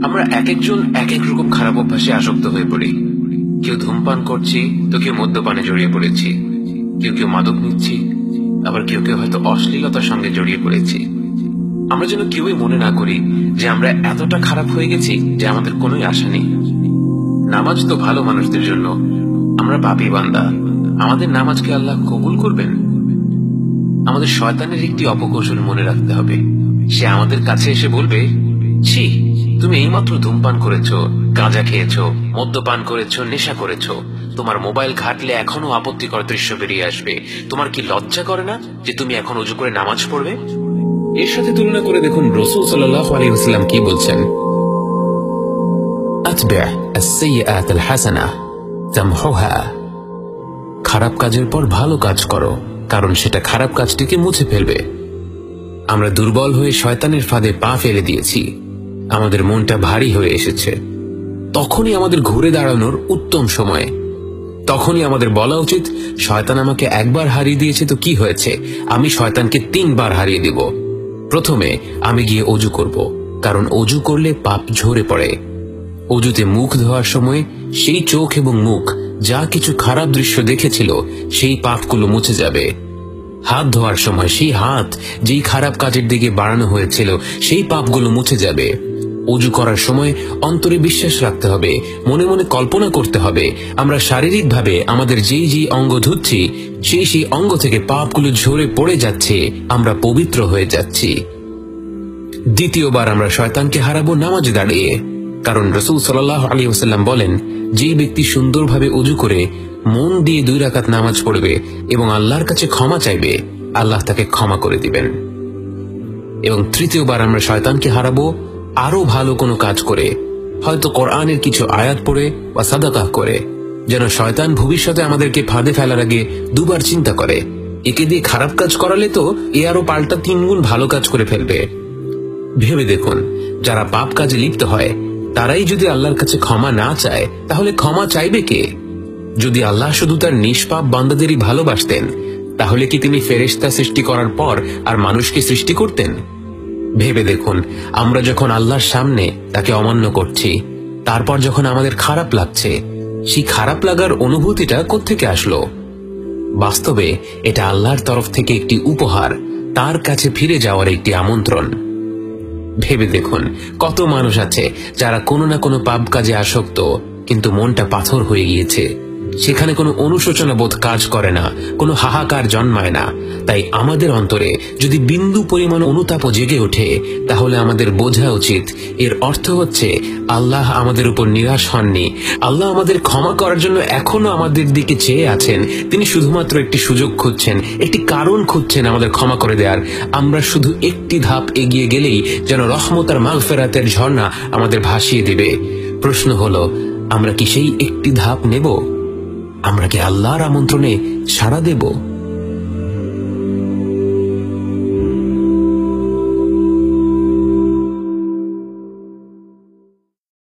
আমরা এক একজন এক এক রকম খারাপ অভ্যাসে আসক্ত হয়ে পড়ি। কেউ ধূমপান করছি, তো কেউ মদ্যপানে জড়িয়ে পড়েছি, কেউ কেউ মাদক নিচ্ছি, আবার কেউ কেউ হয়তো অশ্লীলতার সঙ্গে জড়িয়ে পড়েছি। আমরা যেন কেউই মনে না করি যে আমরা এতটা খারাপ হয়ে গেছি যে আমাদের কোনোই আশা নেই। নামাজ তো ভালো মানুষদের জন্য, আমরা পাপী বান্দা, আমাদের নামাজকে আল্লাহ কবুল করবেন? আমাদের শয়তানের একটি অপকৌশল মনে রাখতে হবে। সে আমাদের কাছে এসে বলবে, ছি, তুমি এইমাত্র ধূমপান করেছো, গাঁজা খেয়েছো, মদ্যপান করেছো, নেশা করেছো, তোমার মোবাইল ঘাটলে এখনো আপত্তিকর দৃশ্য বেরিয়ে আসবে, তোমার কি লজ্জা করে না যে তুমি এখন ওযু করে নামাজ পড়বে? এর সাথে তুলনা করে দেখুন রাসূল সাল্লাল্লাহু আলাইহি ওয়াসাল্লাম কি বলছেন, আতবা' আস-সাইয়্যাত আল-হাসানাহ তামহুহা। খারাপ কাজের পর ভালো কাজ করো, কারণ সেটা খারাপ কাজটিকে মুছে ফেলবে। আমরা দুর্বল হয়ে শয়তানের ফাঁদে পা ফেলে দিয়েছি, আমাদের মনটা ভারী হয়ে এসেছে। তখনই আমাদের ঘুরে দাঁড়ানোর উত্তম সময়। তখনই আমাদের বলা উচিত, শয়তান আমাকে একবার হারিয়ে দিয়েছে তো কি হয়েছে, আমি শয়তানকে 3 বার হারিয়ে দেব। প্রথমে আমি গিয়ে অজু করব, কারণ অজু করলে পাপ ঝরে পড়ে। অজুতে মুখ ধোয়ার সময় সেই চোখ এবং মুখ যা কিছু খারাপ দৃশ্য দেখেছিল সেই পাপগুলো মুছে যাবে। হাত ধোয়ার সময় সেই হাত যেই খারাপ কাজের দিকে বাড়ানো হয়েছিল সেই পাপগুলো মুছে যাবে। অজু করার সময় অন্তরে বিশ্বাস রাখতে হবে, মনে মনে কল্পনা করতে হবে আমরা শারীরিকভাবে আমাদের যেই যেই অঙ্গ ধুচ্ছি সেই সেই অঙ্গ থেকে পাপগুলো ঝরে পড়ে যাচ্ছে, আমরা পবিত্র হয়ে যাচ্ছি। দ্বিতীয়বার আমরা শয়তানকে হারাবো নামাজে দাঁড়িয়ে, কারণ রাসূল সাল্লাল্লাহু আলাইহি ওয়াসাল্লাম বলেন, যেই ব্যক্তি সুন্দরভাবে অজু করে মন দিয়ে 2 রাকাত নামাজ পড়বে এবং আল্লাহর কাছে ক্ষমা চাইবে, আল্লাহ তাকে ক্ষমা করে দিবেন। এবং তৃতীয়বার আমরা শয়তানকে হারাবো আরো ভালো কোনো কাজ করে, হয়তো কোরআনের কিছু আয়াত পড়ে বা সাদাকা করে, যেন শয়তান ভবিষ্যতে আমাদেরকে ফাঁদে ফেলার আগে 2 বার চিন্তা করে, একে দিয়ে খারাপ কাজ করালে তো এ আরো পাল্টা 3 গুণ ভালো কাজ করে ফেলবে। ভেবে দেখুন, যারা পাপ কাজে লিপ্ত হয় তারাই যদি আল্লাহর কাছে ক্ষমা না চায়, তাহলে ক্ষমা চাইবে কে? যদি আল্লাহ শুধু তার নিষ্পাপ বান্দাদেরই ভালোবাসতেন, তাহলে কি তিনি ফেরেশতা সৃষ্টি করার পর আর মানুষকে সৃষ্টি করতেন? ভেবে দেখুন, আমরা যখন আল্লাহর সামনে তাকে অমান্য করছি, তারপর যখন আমাদের খারাপ লাগছে, সেই খারাপ লাগার অনুভূতিটা কোত্থেকে আসলো? বাস্তবে এটা আল্লাহর তরফ থেকে একটি উপহার, তার কাছে ফিরে যাওয়ার একটি আমন্ত্রণ। ভেবে দেখুন, কত মানুষ আছে যারা কোনো না কোনো পাপ কাজে আসক্ত, কিন্তু মনটা পাথর হয়ে গিয়েছে। সেখানে কোনো অনুশোচনা বোধ কাজ করে না, কোনো হাহাকার জন্মায় না। তাই আমাদের অন্তরে যদি বিন্দু পরিমাণ অনুতাপও জেগে ওঠে, তাহলে আমাদের বোঝা উচিত এর অর্থ হচ্ছে আল্লাহ আমাদের উপর নিরাশ হননি। আল্লাহ আমাদের ক্ষমা করার জন্য এখনো আমাদের দিকে চেয়ে আছেন। তিনি শুধুমাত্র একটি সুযোগ খুঁজছেন, একটি কারণ খুঁজছেন আমাদের ক্ষমা করে দেওয়ার। আমরা শুধু একটি ধাপ এগিয়ে গেলেই যেন রহমত আর মাগফিরাতের ঝর্ণা আমাদের ভাসিয়ে দিবে। প্রশ্ন হলো, আমরা কি সেই একটি ধাপ নেব? আমরা কি আল্লাহর আমন্ত্রণে সাড়া দেব?